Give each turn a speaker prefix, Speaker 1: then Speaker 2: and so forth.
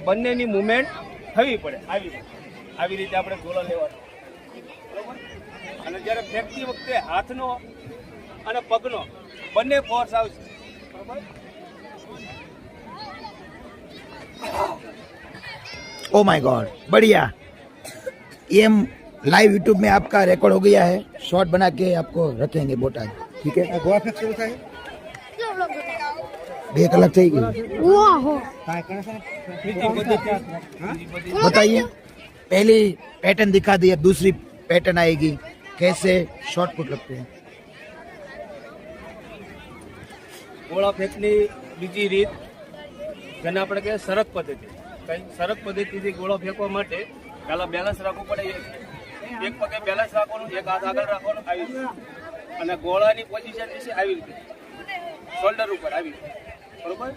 Speaker 1: બંનેની મુવમેન્ટ થવી પડે આવી રીતે આપણે ગોળો લેવાનો બરોબર અને જ્યારે ફેંકતી વખતે હાથનો અને પગનો બંને ફોર્સ આવશે બરોબર
Speaker 2: ओ माय गॉड बढ़िया ये लाइव यूट्यूब में आपका रिकॉर्ड हो गया है शॉर्ट बना के आपको रखेंगे बोटाद ठीक है गोवा फेंक शुरू था 2 कलाक થઈ ગઈ बताइए पहली पैटर्न दिखा दी अब दूसरी पैटर्न आएगी कैसे शॉर्ट पुट लगते हैं
Speaker 1: ગોળા ફેંકની બીજી રીત જેને આપણે કહીએ સરક પદ્ધતિ કઈ સરક પદ્ધતિથી ગોળો ફેંકવા માટે પહેલા બેલેન્સ રાખવું પડે એક પગે બેલેન્સ રાખવાનું એક હાથ આગળ રાખવાનો આવી રીતે અને ગોળાની પોઝિશન વિશે આવી રીતે શોલ્ડર ઉપર આવી રીતે બરોબર